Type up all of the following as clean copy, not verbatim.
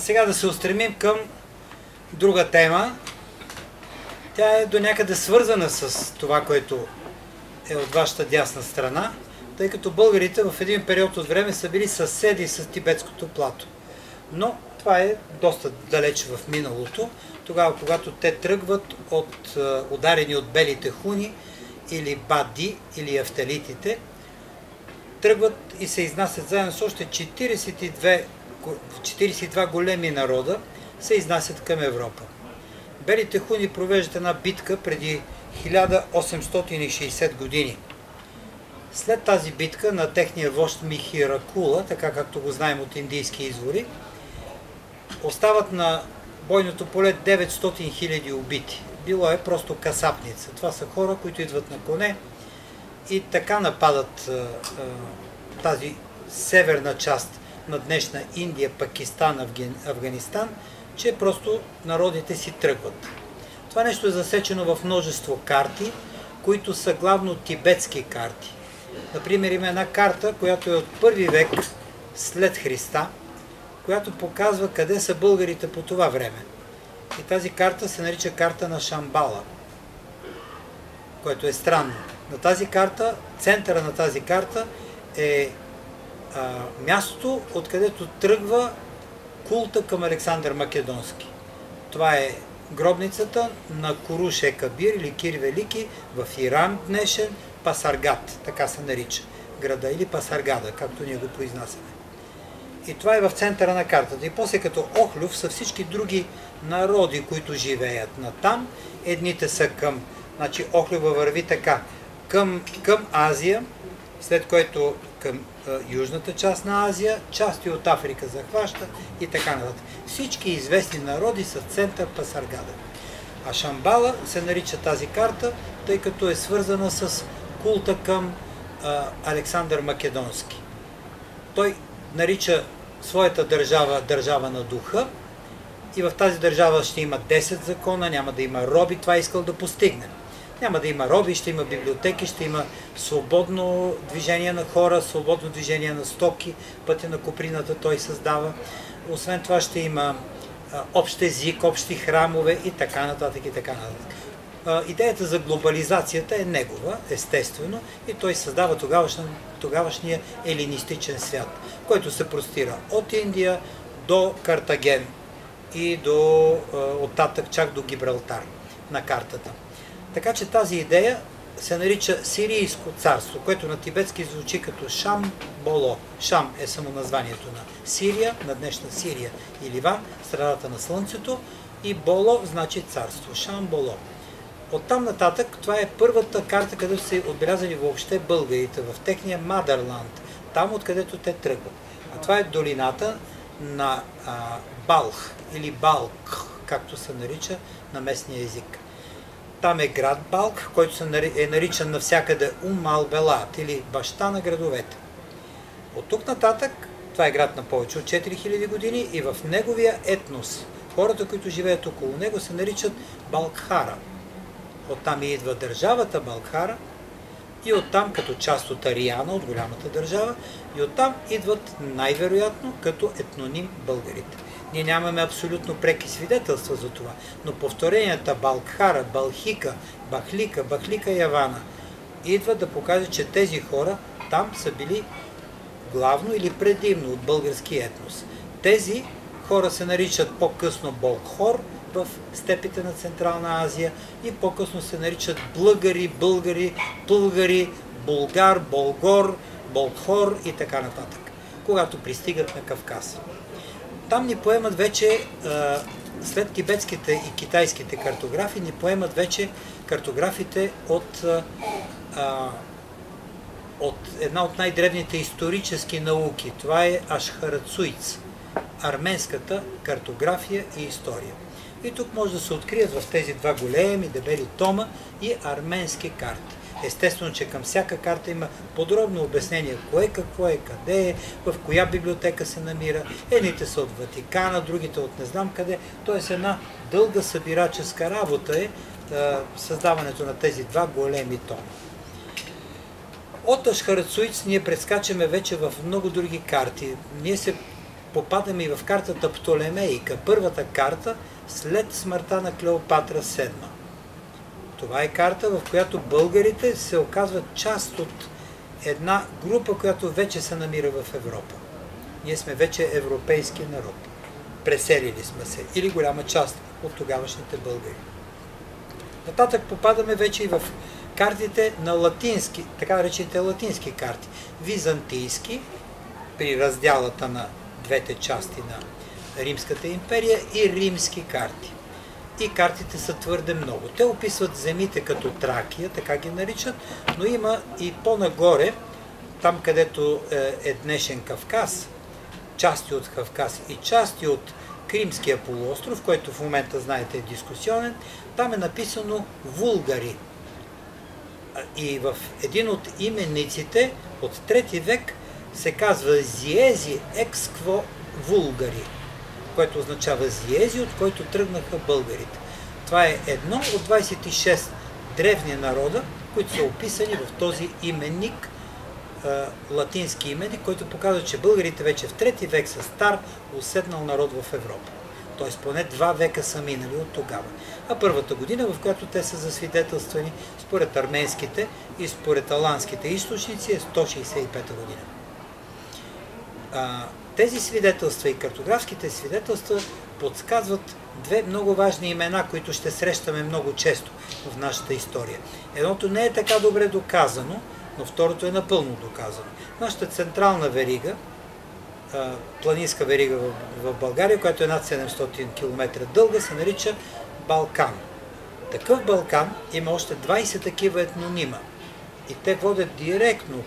Сега да се устремим към друга тема. Тя е до някъде свързана с това, което е от вашата дясна страна, тъй като българите в един период от време са били съседи с тибетското плато. Но това е доста далеч в миналото, тогава когато те тръгват ударени от белите хуни или бади или афталитите, тръгват и се изнасят заедно с още 42 големи народа, се изнасят към Европа. Белите хуни провеждат една битка преди 1860 години. След тази битка на техния вожд Михиракула, така както го знаем от индийски извори, остават на бойното поле 900 000 убити. Било е просто касапница. Това са хора, които идват на коне и така нападат тази северна част на днешна Индия, Пакистан, Афганистан, че просто народите си тръгват. Това нещо е засечено в множество карти, които са главно тибетски карти. Например, има една карта, която е от 1 век след Христа, която показва къде са българите по това време. И тази карта се нарича карта на Шамбала, което е странно. На тази карта, центъра на тази карта е място, откъдето тръгва култа към Александър Македонски. Това е гробницата на Куруш Кабир или Кир Велики в Иран днешен, Пасаргад, така се нарича града, или Пасаргада, както ние го произнасяме. И това е в центъра на картата. И после като Охлюв са всички други народи, които живеят натам. Едните са към, значи Охлюва върви така, към Азия, след което към южната част на Азия, части от Африка захваща и така нататък. Всички известни народи са център Пасаргада. А Шамбала се нарича тази карта, тъй като е свързана с култа към Александър Македонски. Той нарича своята държава държава на духа и в тази държава ще има 10 закона, няма да има роби, това искал да постигне. Няма да има роби, ще има библиотеки, ще има свободно движение на хора, свободно движение на стоки, пътя на Куприната той създава. Освен това ще има общ език, общи храмове и така нататък и така нататък. Идеята за глобализацията е негова, естествено, и той създава тогавашния елинистичен свят, който се простира от Индия до Картаген и оттатък чак до Гибралтар на картата. Така че тази идея се нарича Сирийско царство, което на тибетски звучи като Шам-Боло. Шам е самоназванието на Сирия, на днешна Сирия и Ливан, страдата на Слънцето, и Боло значи царство. Шам-Боло. Оттам нататък това е първата карта, където са отбелязани въобще българите, в техния Мадърланд, там откъдето те тръгват. А това е долината на Балх или Балк, както се нарича на местния език. Там е град Балк, който е наричан навсякъде Албелат или баща на градовете. От тук нататък, това е град на повече от 4000 години и в неговия етнос, хората, които живеят около него, се наричат Балкхара. Оттам идва държавата Балкхара и оттам като част от Ариана, от голямата държава, и оттам идват най-вероятно като етноним българите. Ние нямаме абсолютно преки свидетелства за това, но повторенията Балкхара, Балхика, Бахлика, Бахлика Явана идват да покажат, че тези хора там са били главно или предимно от български етнос. Тези хора се наричат по-късно Болхор в степите на Централна Азия и по-късно се наричат Блъгари, Българи, Пългари, Булгар, Болгор, Болхор и така нататък, когато пристигат на Кавказ. Там ни поемат вече, след тибетските и китайските картографи, ни поемат вече картографите от една от най-древните исторически науки. Това е Ашхарацуиц, арменската картография и история. И тук може да се открият в тези два големи дебели тома и арменски карти. Естествено, че към всяка карта има подробно обяснение кое какво е, къде е, в коя библиотека се намира. Едните са от Ватикана, другите от не знам къде. Тоест една дълга събираческа работа е създаването на тези два големи тома. От Ашхарацуиц ние прескачаме вече в много други карти. Ние се попадаме и в картата Птолемейка, първата карта след смъртта на Клеопатра VII. Това е карта, в която българите се оказват част от една група, която вече се намира в Европа. Ние сме вече европейски народ. Преселили сме се, или голяма част от тогавашните българи. Нататък попадаме вече и в картите на латински, така наречените латински карти. Византийски, при разделата на двете части на Римската империя, и римски карти. И картите са твърде много. Те описват земите като Тракия, така ги наричат, но има и по-нагоре, там където е днешен Кавказ, части от Кавказ и части от Кримския полуостров, който в момента, знаете, е дискусионен, там е написано Вулгари. И в един от именниците от 3 век се казва Зиези екскво Вулгари, което означава Зиези, от който тръгнаха българите. Това е едно от 26 древни народа, които са описани в този именник, латински именник, който показва, че българите вече в 3 век са стар, уседнал народ в Европа. Т.е. поне 2 века са минали от тогава. А първата година, в която те са засвидетелствани, според арменските и според аланските източници, е 165 година. Тези свидетелства и картографските свидетелства подсказват 2 много важни имена, които ще срещаме много често в нашата история. Едното не е така добре доказано, но второто е напълно доказано. Нашата централна верига, планинска верига в България, която е над 700 км дълга, се нарича Балкан. Такъв Балкан има още 20 такива етнонима. И те водят директно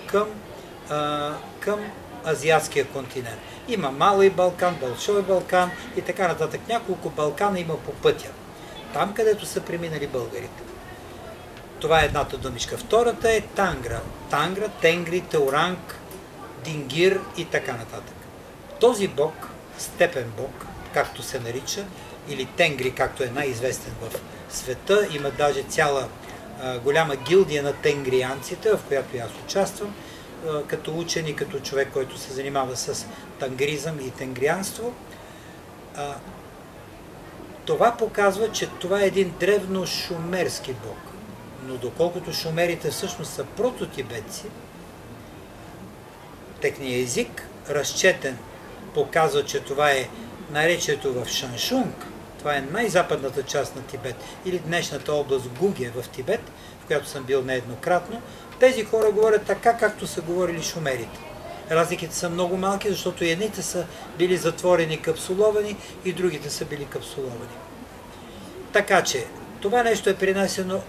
към Азиатския континент. Има Малый Балкан, Большой Балкан и така нататък. Няколко Балкана има по пътя. Там, където са преминали българите. Това е едната думичка. Втората е Тангра. Тангра, Тенгри, Тауранг, Дингир и така нататък. Този бог, степен бог, както се нарича, или Тенгри, както е най-известен в света, има даже цяла голяма гилдия на тенгрианците, в която и аз участвам, като учен и като човек, който се занимава с тангризъм и тенгрианство. Това показва, че това е един древно шумерски бог. Но доколкото шумерите всъщност са прототибетци, техният език, разчетен, показва, че това е наречието в Шаншунг, това е най-западната част на Тибет, или днешната област Гуге в Тибет, в която съм бил нееднократно. Тези хора говорят така, както са говорили шумерите. Разликите са много малки, защото едните са били затворени, капсуловани и другите са били капсуловани. Така че, това нещо е принесено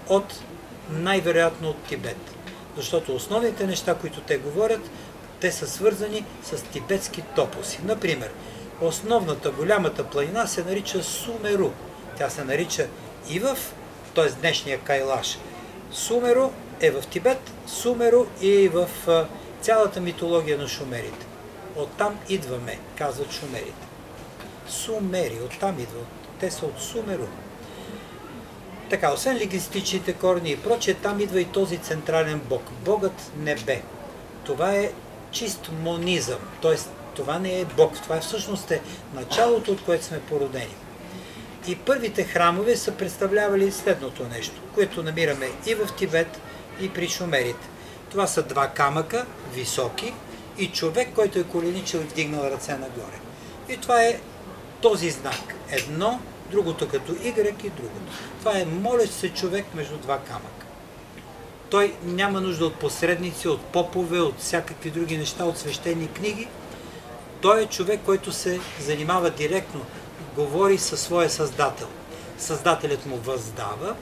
най-вероятно от Тибет. Защото основните неща, които те говорят, те са свързани с тибетски топоси. Например, основната, голямата планина се нарича Сумеру. Тя се нарича и т.е. днешния Кайлаш. Сумеру е в Тибет, Сумеру и в цялата митология на шумерите. Оттам идваме, казват шумерите. Сумери, оттам идват. Те са от Сумеру. Така, освен лингвистичните корени и прочее, там идва и този централен бог. Богът небе. Това е чист монизъм, т.е. това не е бог, това всъщност е началото, от което сме породени. И първите храмове са представлявали следното нещо, което намираме и в Тибет, и при шумерите. Това са 2 камъка, високи, и човек, който е коленичил и вдигнал ръце нагоре. И това е този знак. Едно, другото като Y и другото. Това е молещ се човек между 2 камъка. Той няма нужда от посредници, от попове, от всякакви други неща, от свещени книги. Той е човек, който се занимава директно, говори със своя Създател. Създателят му въздава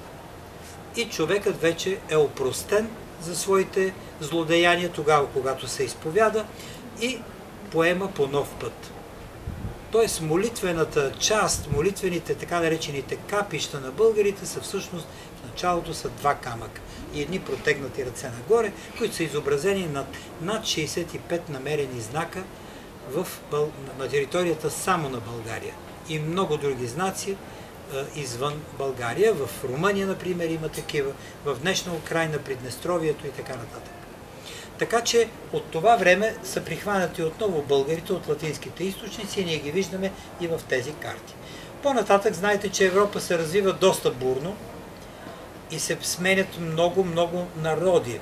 и човекът вече е опростен за своите злодеяния тогава, когато се изповяда и поема по нов път. Тоест молитвената част, молитвените така наречените капища на българите са всъщност в началото са 2 камъка и едни протегнати ръце нагоре, които са изобразени над 65 намерени знака на територията само на България и много други знаци извън България. В Румъния, например, има такива, в днешна Украйна, Приднестровието и така нататък. Така че от това време са прихванати отново българите от латинските източници и ние ги виждаме и в тези карти. По-нататък знаете, че Европа се развива доста бурно и се сменят много народи.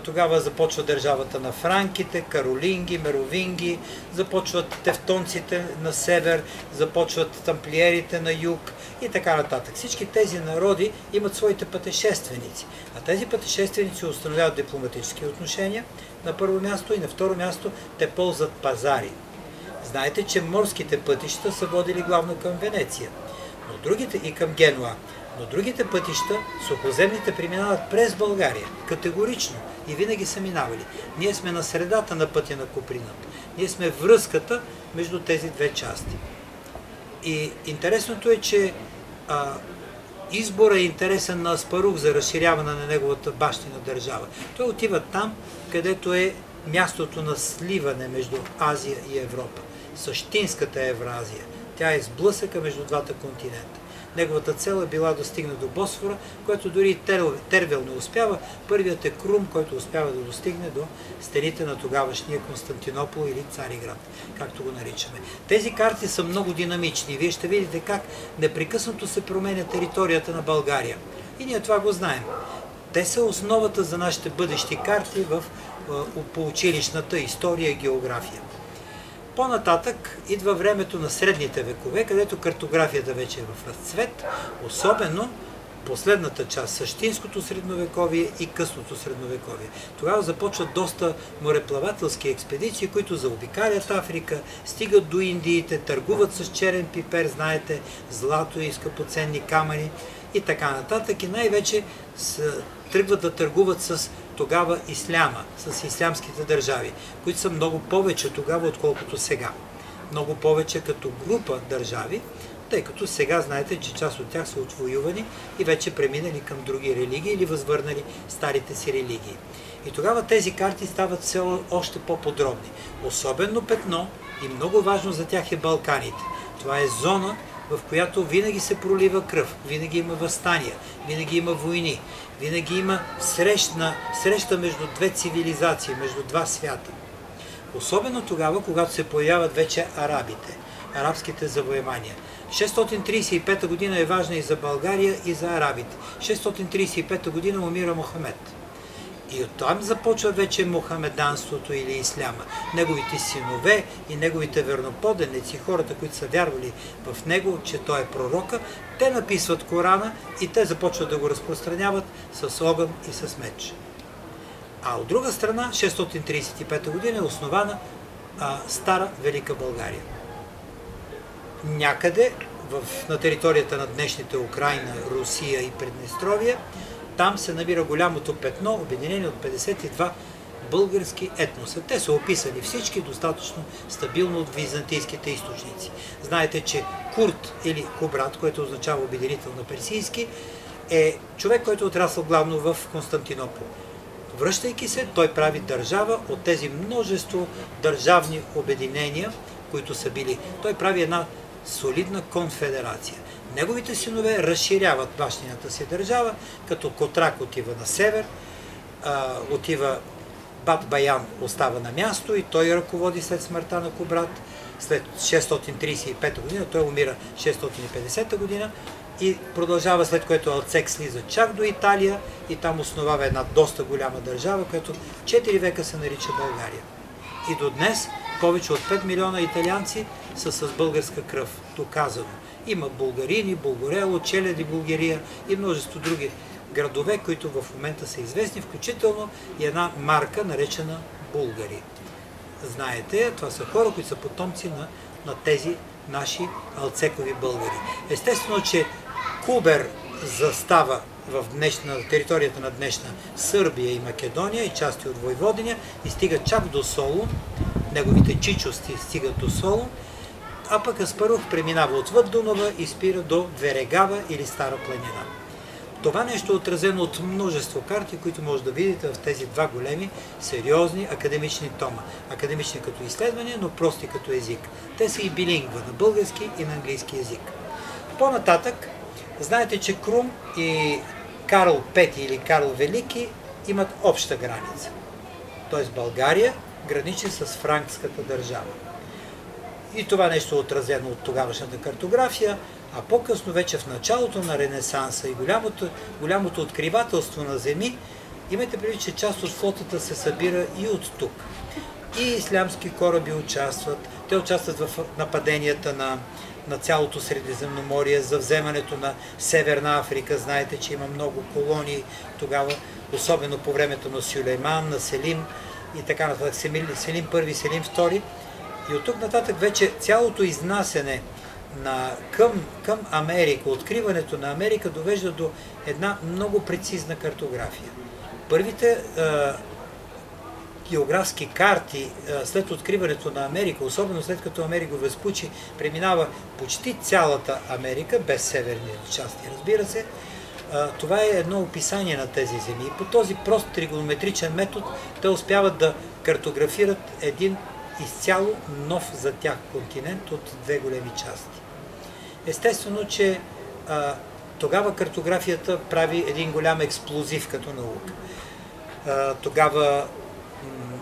Тогава започва държавата на франките, каролинги, меровинги, започват тевтонците на север, започват тамплиерите на юг и така нататък. Всички тези народи имат своите пътешественици, а тези пътешественици установяват дипломатически отношения на първо място и на второ място те ползват пазари. Знаете, че морските пътища са водили главно към Венеция, но другите и към Генуа. Но другите пътища, сухоземните, преминават през България, категорично, и винаги са минавали. Ние сме на средата на пътя на Куприната. Ние сме връзката между тези две части. И интересното е, че избора е интересен на Аспарух за разширяване на неговата бащина държава. Той отива там, където е мястото на сливане между Азия и Европа. Същинската Евразия. Тя е сблъсъка между двата континента. Неговата цел е била да стигне до Босфора, което дори и Тервел не успява. Първият е Крум, който успява да достигне до стените на тогавашния Константинопол или Цариград, както го наричаме. Тези карти са много динамични. Вие ще видите как непрекъснато се променя територията на България. И ние това го знаем. Те са основата за нашите бъдещи карти по училищната история и география. По-нататък идва времето на средните векове, където картографията вече е в разцвет, особено последната част, същинското средновековие и късното средновековие. Тогава започват доста мореплавателски експедиции, които заобикалят Африка, стигат до Индиите, търгуват с черен пипер, знаете, злато и скъпоценни камъни и така нататък. И най-вече тръгват да търгуват с тогава исляма, с ислямските държави, които са много повече тогава, отколкото сега. Много повече като група държави, тъй като сега знаете, че част от тях са отвоювани и вече преминали към други религии или възвърнали старите си религии. И тогава тези карти стават все още по-подробни. Особено петно и много важно за тях е Балканите. Това е зона, в която винаги се пролива кръв, винаги има въстания, винаги има войни, винаги има среща между две цивилизации, между два свята. Особено тогава, когато се появяват вече арабите, арабските завоевания. 635 година е важна и за България, и за арабите. 635 година умира Мохамед. И оттам започва вече мохамеданството или исляма. Неговите синове и неговите верноподаници, хората, които са вярвали в него, че той е пророка, те написват Корана и те започват да го разпространяват с огън и с меч. А от друга страна, 635 година е основана Стара Велика България. Някъде на територията на днешните Украйна, Русия и Приднестровие, там се намира голямото петно, обединение от 52 български етноса. Те са описани всички достатъчно стабилно от византийските източници. Знаете, че Курт или Кубрат, което означава обединител на персийски, е човек, който е отрасъл главно в Константинопол. Връщайки се, той прави държава от тези множество държавни обединения, които са били. Той прави една солидна конфедерация. Неговите синове разширяват бащината си държава, като Котрак отива на север, отива Бат Баян остава на място и той ръководи след смъртта на Кубрат. След 635 година, той умира 650 година и продължава, след което Алцек слиза чак до Италия и там основава една доста голяма държава, която 4 века се нарича България. И до днес повече от 5 милиона италианци са с българска кръв, доказано. Има Булгарини, Булгорело, Челяди, Булгария и множество други градове, които в момента са известни, включително и една марка, наречена Булгари. Знаете, това са хора, които са потомци на тези наши алцекови българи. Естествено, че Кубер застава в територията на днешна Сърбия и Македония и части от Войводиня и стига чак до Солун, неговите чичости стигат до Солун, а пък Аспарух преминава отвъд Дунава и спира до Верегава или Стара планина. Това нещо е отразено от множество карти, които може да видите в тези два големи, сериозни академични тома. Академични като изследвания, но прости като език. Те са и билингва, на български и на английски език. По-нататък, знаете, че Крум и Карл V или Карл Велики имат обща граница. т.е. България граничи с франкската държава. И това нещо е отразено от тогавашната картография, а по-късно вече в началото на Ренесанса и голямото откривателство на земи, имайте предвид, че част от флотата се събира и от тук. И ислямски кораби участват, те участват в нападенията на цялото Средиземноморие, за вземането на Северна Африка. Знаете, че има много колонии тогава, особено по времето на Сюлейман, на Селим и така нататък, Селим I, Селим II. И от тук нататък вече цялото изнасяне към Америка, откриването на Америка довежда до една много прецизна картография. Първите географски карти след откриването на Америка, особено след като Америка Веспучи преминава почти цялата Америка, без северни части, разбира се, това е едно описание на тези земи. И по този прост тригонометричен метод те успяват да картографират един изцяло нов за тях континент от две големи части. Естествено, че тогава картографията прави един голям експлозив като наука. Тогава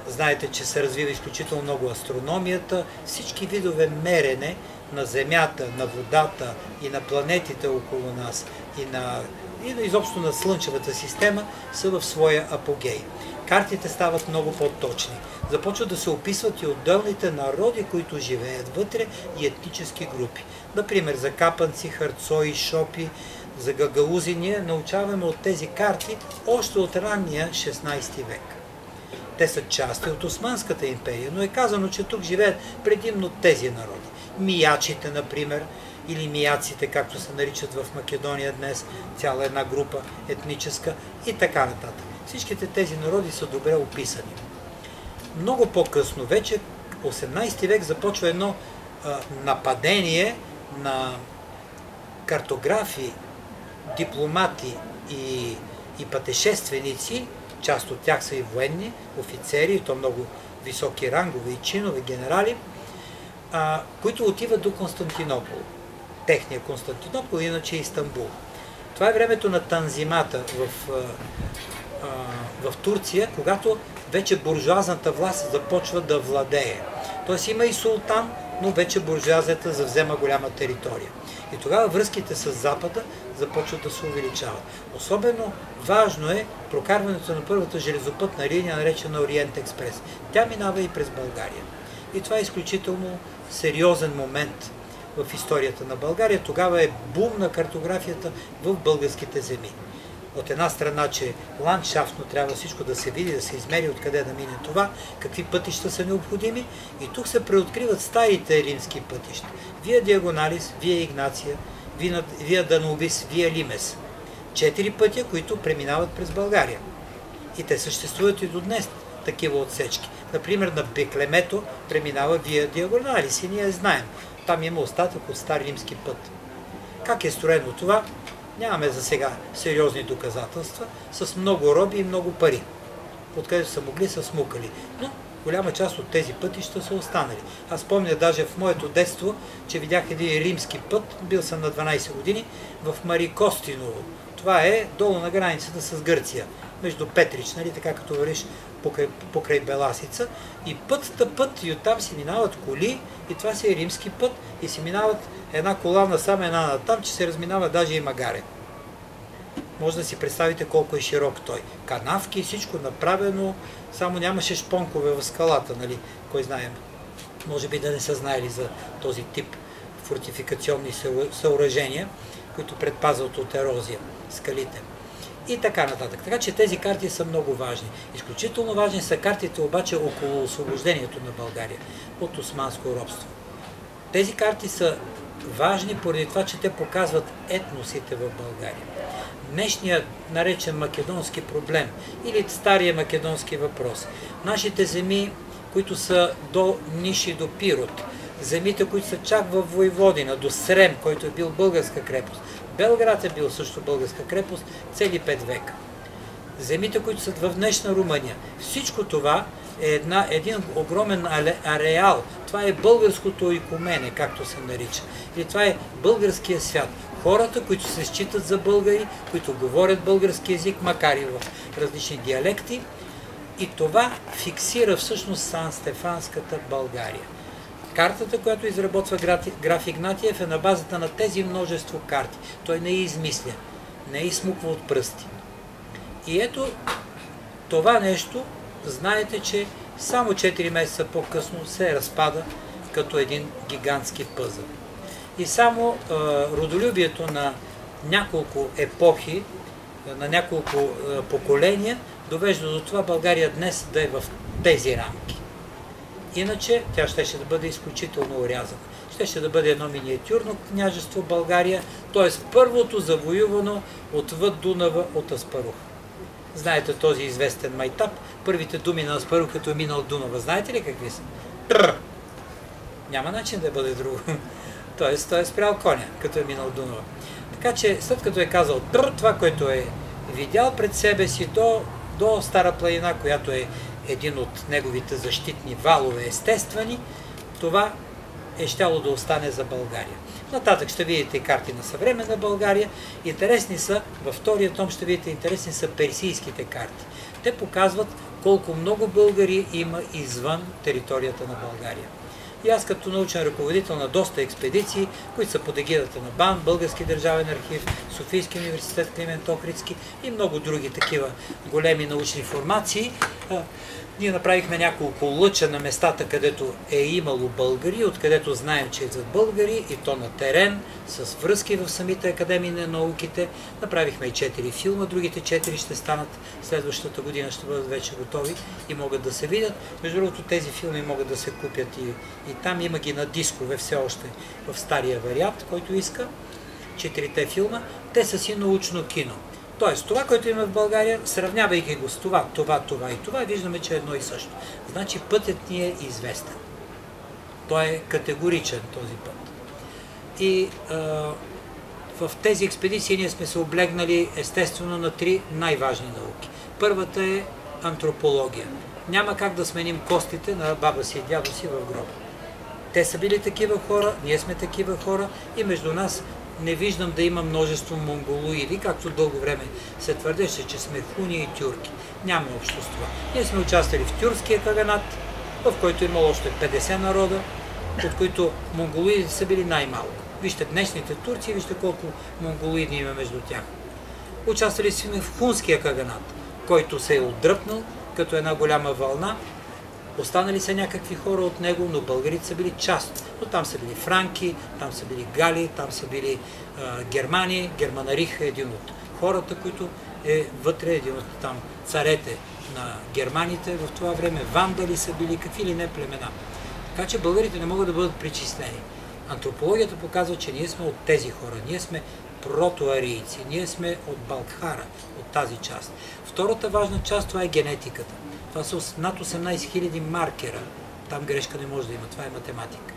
знаете, че се развива изключително много астрономията, всички видове мерене на Земята, на водата и на планетите около нас и изобщо на Слънчевата система са в своя апогей. Картите стават много по-точни. Започват да се описват и отделните народи, които живеят вътре, и етнически групи. Например, за капанци, харцои, шопи, за гагаузи ние научаваме от тези карти още от ранния 16 век. Те са части от Османската империя, но е казано, че тук живеят предимно тези народи. Миячите, например, или мияците, както се наричат в Македония днес, цяла една група етническа и така нататък. Всичките тези народи са добре описани. Много по-късно, вече 18 век, започва едно нападение на картографи, дипломати и пътешественици, част от тях са и военни, офицери, и то много високи рангове и чинове, генерали, които отиват до Константинопол. Техния Константинопол, иначе Истанбул. Това е времето на Танзимата в Турция, когато вече буржуазната власт започва да владее. Тоест има и султан, но вече буржуазията завзема голяма територия. И тогава връзките с Запада започват да се увеличават. Особено важно е прокарването на първата железопътна линия, наречена Ориент Експрес. Тя минава и през България. И това е изключително сериозен момент в историята на България. Тогава е бум на картографията в българските земи. От една страна, че ландшафтно трябва всичко да се види, да се измери откъде да мине това, какви пътища са необходими, и тук се преоткриват старите римски пътища. Вия Диагоналис, Вия Игнация, Вия Данубис, Вия Лимес. 4 пътя, които преминават през България. И те съществуват и до днес, такива отсечки. Например, на Беклемето преминава Вия Диагоналис и ние знаем. Там има остатък от стар римски път. Как е строено това? Нямаме за сега сериозни доказателства, с много роби и много пари. Откъде са могли, са смукали. Но голяма част от тези пътища са останали. Аз помня даже в моето детство, че видях един римски път, бил съм на 12 години, в Марикостиново. Това е долу на границата с Гърция, между Петрич, нали, така като вървиш покрай Беласица. И път, и оттам си минават коли, и това си е римски път, и си минават една кола насам, една натам, че се разминава даже и магаре. Може да си представите колко е широк той. Канавки, всичко направено, само нямаше шпонкове в скалата, нали, кой знаем. Може би да не са знаели за този тип фортификационни съоръжения, които предпазват от ерозия скалите. И така нататък. Така че тези карти са много важни. Изключително важни са картите обаче около освобождението на България от османско робство. Тези карти са важни поради това, че те показват етносите в България. Днешният наречен македонски проблем или стария македонски въпрос. Нашите земи, които са до Ниш и до Пирот, земите, които са чак във Войводина, до Срем, който е бил българска крепост. Белград е бил също българска крепост цели 5 века. Земите, които са в днешна Румъния. Всичко това е един огромен ареал. Това е българското икумене, както се нарича. И това е българския свят. Хората, които се считат за българи, които говорят български език, макар и в различни диалекти, И това фиксира всъщност Сан-Стефанската България. Картата, която изработва граф Игнатиев, е на базата на тези множество карти. Той не измисля, не изсмуква от пръсти. И ето това нещо, знаете, че само 4 месеца по-късно се разпада като един гигантски пъзъл. И само родолюбието на няколко епохи, на няколко поколения, довежда до това България днес да е в тези рамки. Иначе тя щеше да бъде изключително орязана. Щеше да бъде едно миниатюрно княжество България, т.е. първото завоювано отвъд Дунава от Аспарух. Знаете този известен майтап, първите думи на Аспарух, като е минал Дунава. Знаете ли какви са? Тррр! Няма начин да бъде друго. Тоест, той е спрял коня, като е минал Дунава. Така че, след като е казал тррр, това, което е видял пред себе си до Стара планина, която е един от неговите защитни валове естествени, това е щяло да остане за България. Нататък ще видите карти на съвременна България. Интересни са, във втория том ще видите, интересни са персийските карти. Те показват колко много българи има извън територията на България. И аз като научен ръководител на доста експедиции, които са под егидата на БАН, Български държавен архив, Софийски университет Климент Охридски и много други такива големи научни формации, ние направихме няколко лъча на местата, където е имало българи, откъдето знаем, че идват българи, и то на терен, с връзки в самите академии на науките. Направихме и 4 филма, другите 4 ще станат следващата година, ще бъдат вече готови и могат да се видят. Между другото, тези филми могат да се купят и там, има ги на дискове все още в стария вариант, който иска. 4 филма, те са си научно кино. Тоест, това, което има в България, сравнявайки го с това и това, виждаме, че е едно и също. Значи пътят ни е известен. Той е категоричен, този път. И в тези експедиции ние сме се облегнали естествено на 3 най-важни науки. Първата е антропология. Няма как да сменим костите на баба си и дядо си в гроба. Те са били такива хора, ние сме такива хора и между нас не виждам да има множество монголоиди, както дълго време се твърдеше, че сме хуни и тюрки. Няма общо с това. Ние сме участвали в тюркския каганат, в който имало още 50 народа, от които монголоиди са били най-малко. Вижте днешните турци, вижте колко монголоиди има между тях. Участвали сме в хунския каганат, който се е отдръпнал като една голяма вълна. Останали са някакви хора от него, но българите са били част. Но там са били франки, там са били гали, там са били германи. Германарих е един от хората, които е вътре, един от там царете на германите. В това време вандали са били, какви ли не племена. Така че българите не могат да бъдат причислени. Антропологията показва, че ние сме от тези хора. Ние сме протоарийци, ние сме от Балкхара, от тази част. Втората важна част, това е генетиката. Това са над 18 000 маркера. Там грешка не може да има. Това е математика.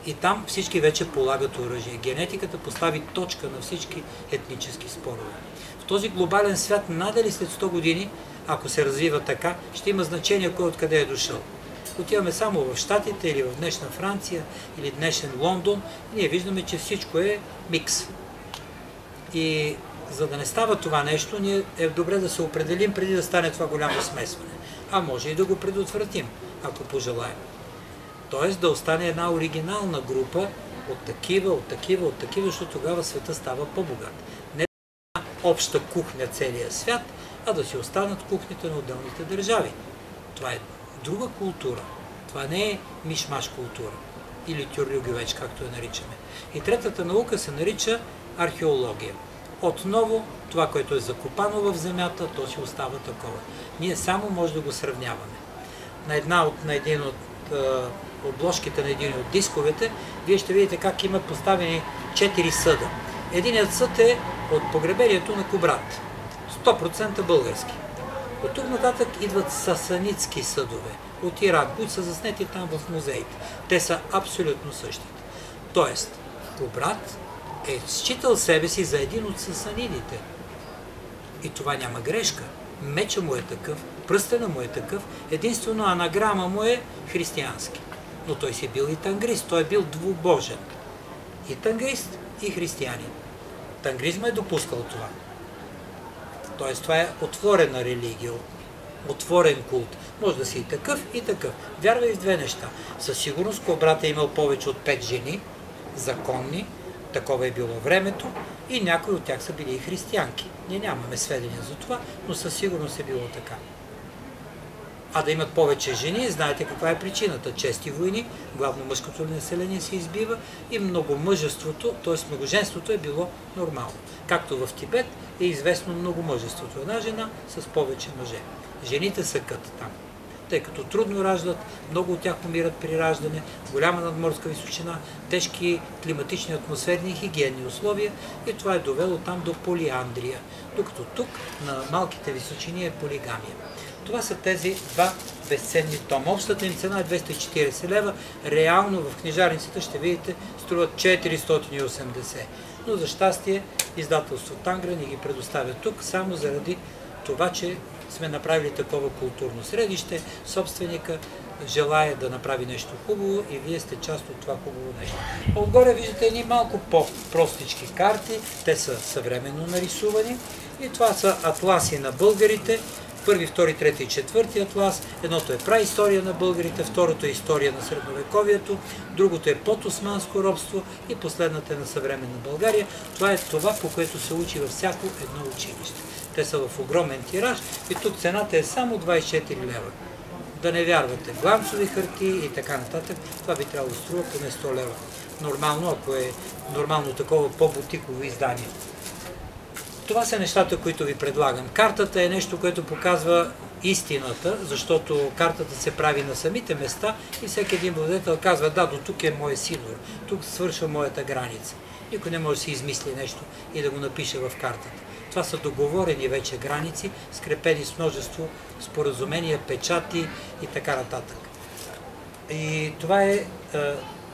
И там всички вече полагат оръжие. Генетиката постави точка на всички етнически спорове. В този глобален свят, надали след 100 години, ако се развива така, ще има значение кой откъде е дошъл. Отиваме само в Щатите или в днешна Франция или днешен Лондон и ние виждаме, че всичко е микс. И за да не става това нещо, ние е добре да се определим преди да стане това голямо смесване. А може и да го предотвратим, ако пожелаем. Тоест да остане една оригинална група от такива, защото тогава света става по-богат. Не една обща кухня целия свят, а да си останат кухните на отделните държави. Това е друга култура. Това не е миш-маш култура. Или тюрлюгювеч, както я наричаме. И третата наука се нарича археология. Отново, това, което е закопано в земята, то си остава такова. Ние само може да го сравняваме. На един от обложките на един от дисковете, вие ще видите как има поставени 4 съда. Единият съд е от погребението на Кубрат. 100% български. От тук нататък идват сасанитски съдове от Иран, които са заснети там в музеите. Те са абсолютно същите. Тоест, Кубрат е считал себе си за един от сасанидите. И това няма грешка. Меча му е такъв, пръстена му е такъв, единствено анаграма му е християнски. Но той си бил и тангрист, той е бил двубожен. И тангрист, и християнин. Тангризма е допускал това. Тоест това е отворена религия. отворен култ. Може да си и такъв, и такъв. Вярва и в две неща. Със сигурност Кобрат е имал повече от 5 жени, законни, такова е било времето, и някои от тях са били и християнки. Ние нямаме сведения за това, но със сигурност е било така. А да имат повече жени, знаете каква е причината. Чести войни, главно мъжкото население се избива и многомъжеството, т.е. многоженството е било нормално. Както в Тибет е известно многомъжеството. Една жена с повече мъже. Жените съкат там, тъй като трудно раждат, много от тях умират при раждане, голяма надморска височина, тежки климатични, атмосферни и хигиенни условия, и това е довело там до полиандрия, докато тук на малките височини е полигамия. Това са тези два безценни тома. Общата им цена е 240 лева, реално в книжарницата ще видите струват 480. Но за щастие издателство Тангра ни ги предоставя тук, само заради това, че сме направили такова културно средище, собственика желая да направи нещо хубаво и вие сте част от това хубаво нещо. Отгоре виждате едни малко по-простички карти, те са съвременно нарисувани и това са атласи на българите. Първи, втори, трети и четвърти атлас. Едното е праистория на българите, второто е история на средновековието, другото е подосманско робство и последната е на съвременна България. Това е това, по което се учи във всяко едно училище. Те са в огромен тираж и тук цената е само 24 лева. Да не вярвате, гланцови хартии и така нататък, това би трябвало да струва поне 100 лева. Нормално, ако е нормално такова по-бутиково издание. Това са нещата, които ви предлагам. Картата е нещо, което показва истината, защото картата се прави на самите места и всеки един владетел казва: да, до тук е мой синор, тук свършва моята граница. Никой не може да си измисли нещо и да го напише в картата. Това са договорени вече граници, скрепени с множество споразумения, печати и така нататък. И това е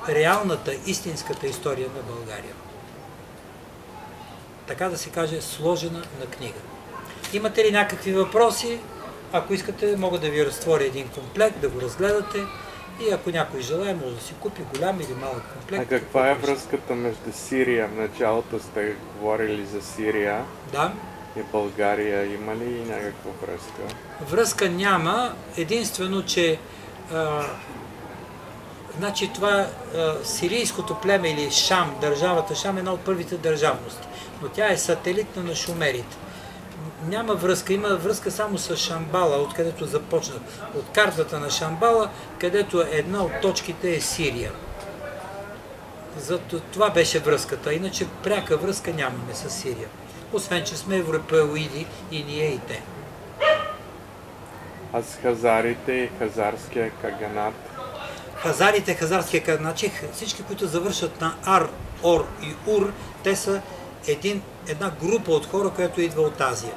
реалната, истинската история на България. Така да се каже, сложена на книга. Имате ли някакви въпроси? Ако искате, мога да ви разтворя един комплект, да го разгледате и ако някой желая, може да си купи голям или малък комплект. А каква е връзката между Сирия? В началото сте говорили за Сирия. Да. И България. Има ли някаква връзка? Връзка няма. Единствено, че значи това сирийското племе или Шам, държавата Шам е една от първите държавности, но тя е сателитна на шумерите. Няма връзка, има връзка само с Шамбала, откъдето започнат. От картата на Шамбала, където една от точките е Сирия. Зато това беше връзката, иначе пряка връзка нямаме с Сирия. Освен, че сме европеоиди и ние и те. А с хазарите и хазарския каганат? Хазарите, хазарския каганат, всички, които завършат на Ар, Ор и Ур, те са една група от хора, която идва от Азия.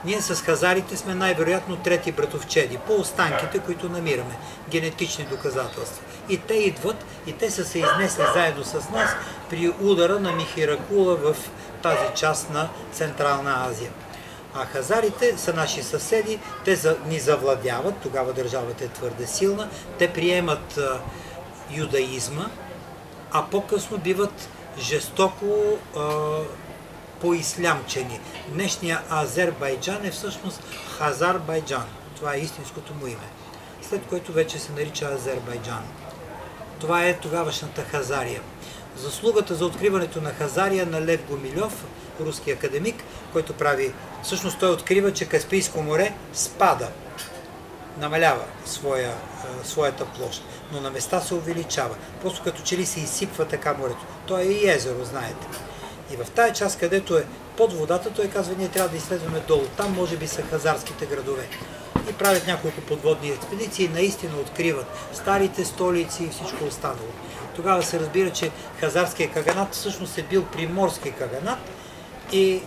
Ние с хазарите сме най-вероятно трети братовчеди, по останките, които намираме, генетични доказателства. И те идват, и те са се изнесли заедно с нас при удара на Михиракула в тази част на Централна Азия. А хазарите са наши съседи, те ни завладяват, тогава държавата е твърде силна, те приемат юдаизма, а по-късно биват жестоко поислямчени. Днешния Азербайджан е всъщност Хазарбайджан. Това е истинското му име. След което вече се нарича Азербайджан. Това е тогавашната Хазария. Заслугата за откриването на Хазария на Лев Гумилев, руски академик, който прави, всъщност той открива, че Каспийско море спада, намалява своята площ, но на места се увеличава. Просто като че ли се изсипва така морето. То е и езеро, знаете. И в тая част, където е под водата, той казва: ние трябва да изследваме долу. Там може би са хазарските градове. И правят няколко подводни експедиции и наистина откриват старите столици и всичко останало. Тогава се разбира, че хазарския каганат всъщност е бил приморски каганат и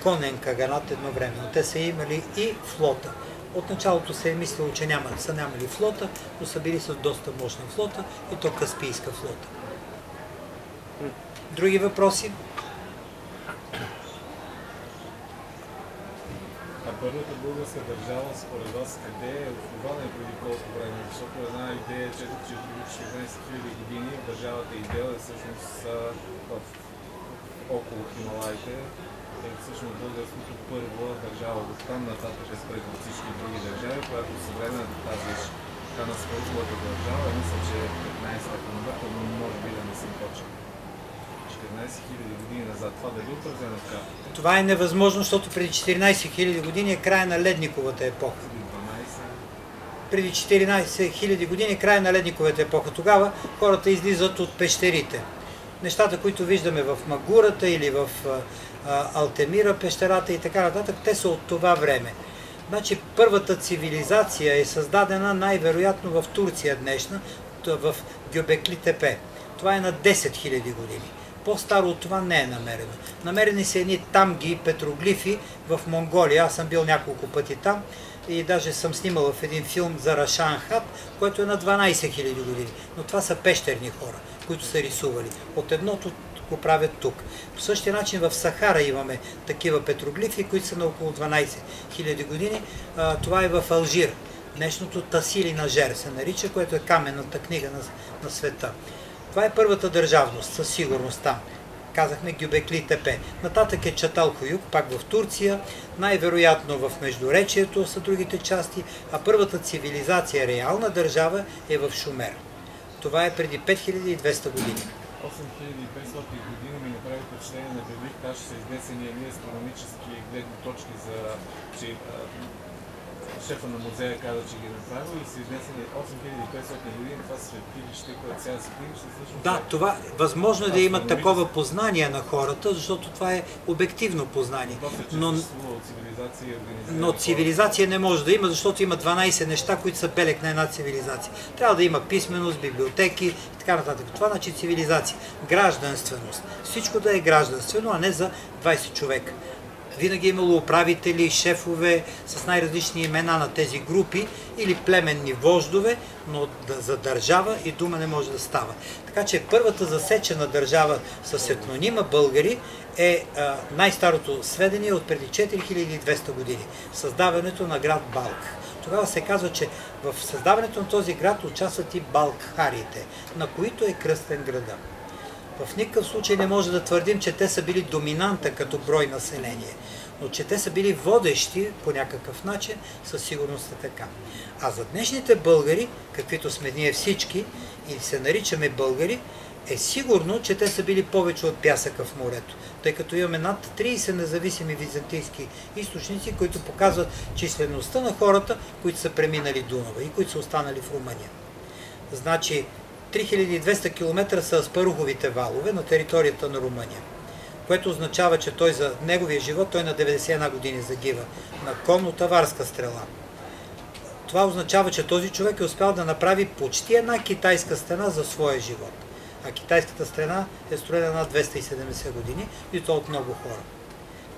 конен каганат едновременно. Те са имали и флота. От началото се е мислило, че са нямали флота, но са били с доста мощна флота и то Каспийска флота. Други въпроси? А първата българска държава, според вас, къде е основана и преди колко време? Защото една идея е, че 14 000 години държавата идея е всъщност в около Хималаите е всъщност българското първа държава от там нататък е спред от всички други държави, която съвременната тази така на свърховата държава, мисля, че е 15-та километра, но може би да не съм точен. 14 000 години назад. Това дали отразено в картата? Това е невъзможно, защото преди 14 000 години е края на ледниковата епоха. Преди 14 000 години е края на ледниковата епоха. Тогава хората излизат от пещерите. Нещата, които виждаме в Магурата или в Алтемира, пещерата и така нататък, те са от това време. Значи първата цивилизация е създадена най-вероятно в Турция днешна, в Гьобекли Тепе. Това е на 10 000 години. По-старо от това не е намерено. Намерени са едни тамги, петроглифи в Монголия. Аз съм бил няколко пъти там и даже съм снимал в един филм за Рашан Хат, който е на 12 000 години. Но това са пещерни хора, които са рисували. От едното го правят тук. По същия начин в Сахара имаме такива петроглифи, които са на около 12 000 години. Това е в Алжир. Днешното Тасили на Жер се нарича, което е каменната книга на света. Това е първата държавност, със сигурност там. Казахме Гюбекли Тепе. Нататък е Чаталхоюк, пак в Турция, най-вероятно в Междуречието са другите части, а първата цивилизация, реална държава е в Шумер. Това е преди 5200 години. 8500 години ми направи впечатление на Беблик, как ще са изнесени едни астрономически гледни точки за че шефа на музея каза, че ги е направил и са изнесени 8500 години. Това светилище, което сега спим, ще всъщност... Да, това възможно е да имат такова познание на хората, защото това е обективно познание. Но цивилизация не може да има, защото има 12 неща, които са белег на една цивилизация. Трябва да има писменост, библиотеки и така нататък. Това значи цивилизация. Гражданственост. Всичко да е гражданствено, а не за 20 човека. Винаги е имало управители, шефове с най-различни имена на тези групи или племенни вождове, но за държава и дума не може да става. Така че първата засечена държава с етнонима българи е най-старото сведение от преди 4200 години. Създаването на град Балк. Тогава се казва, че в създаването на този град участват и балкхарите, на които е кръстен града. В никакъв случай не може да твърдим, че те са били доминанта като брой население, но че те са били водещи по някакъв начин, със сигурност е така. А за днешните българи, каквито сме ние всички и се наричаме българи, е сигурно, че те са били повече от пясъка в морето, тъй като имаме над 30 независими византийски източници, които показват числеността на хората, които са преминали Дунава и които са останали в Румъния. Значи, 3200 км са Аспаруховите валове на територията на Румъния, което означава, че той за неговия живот, той на 91 години загива на конно-таварска стрела. Това означава, че този човек е успял да направи почти една китайска стена за своя живот. А китайската стена е строена над 270 години и то от много хора.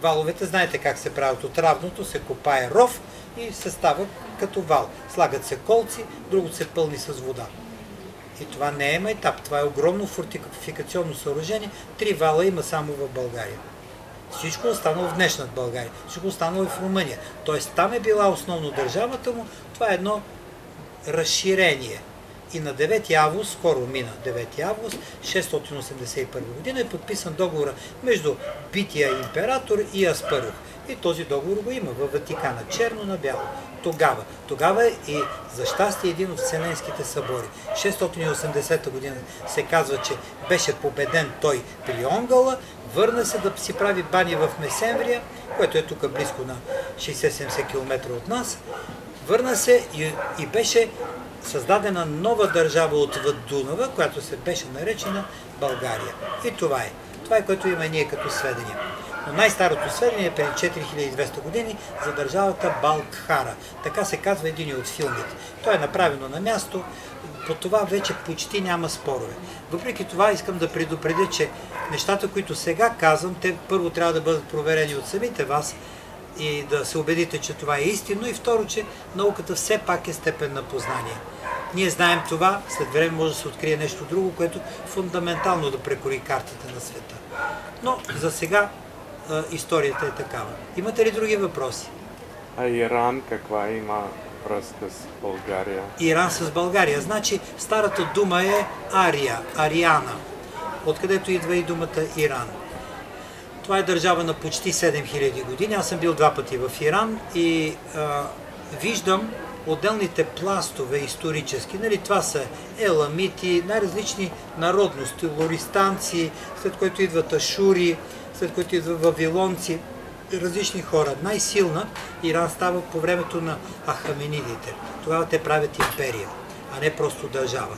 Валовете, знаете как се правят. От равното се копае ров и се става като вал. Слагат се колци, другото се пълни с вода. И това не е майтап, това е огромно фортификационно съоръжение. 3 вала има само в България. Всичко останало в днешната България, всичко останало и в Румъния. Тоест там е била основно държавата му, това е едно разширение. И на 9 август, скоро мина 9 август, 681 година е подписан договора между бития император и Аспарух. И този договор го има във Ватикана, черно на бяло. Тогава и за щастие един от Вселенските събори. 680 година се казва, че беше победен той при Онгъла, върна се да си прави бани в Месемврия, което е тук близко на 60-70 км от нас. Върна се и беше създадена нова държава отвъд Дунава, която се беше наречена България. И това е. Това е, което има ние като сведения. Но най-старото сведение е преди 4200 години за държавата Балкхара. Така се казва един от филмите. То е направено на място, по това вече почти няма спорове. Въпреки това искам да предупредя, че нещата, които сега казвам, те първо трябва да бъдат проверени от самите вас и да се убедите, че това е истинно, и второ, че науката все пак е степен на познание. Ние знаем това, след време може да се открие нещо друго, което фундаментално да прекори картата на света. Но за сега историята е такава. Имате ли други въпроси? А Иран каква има връзка с България? Иран с България. Значи старата дума е Ария, Ариана, откъдето идва и думата Иран. Това е държава на почти 7000 години. Аз съм бил 2 пъти в Иран и виждам отделните пластове исторически. Нали, това са еламити, най-различни народности, лористанци, след което идват ашури, след което идват вавилонци, различни хора. Най-силна Иран става по времето на ахаменидите. Тогава те правят империя, а не просто държава.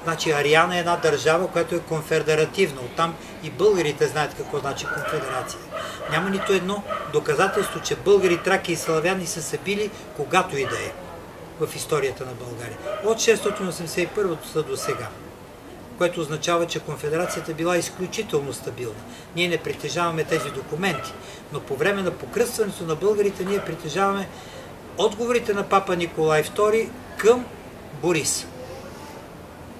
Значи Ариана е една държава, която е конфедеративна. Оттам и българите знаят какво значи конфедерация. Няма нито едно доказателство, че българи, траки и славяни са се били когато и да е в историята на България. От 681 до сега. Което означава, че конфедерацията била изключително стабилна. Ние не притежаваме тези документи, но по време на покръстването на българите ние притежаваме отговорите на папа Николай II към Борис.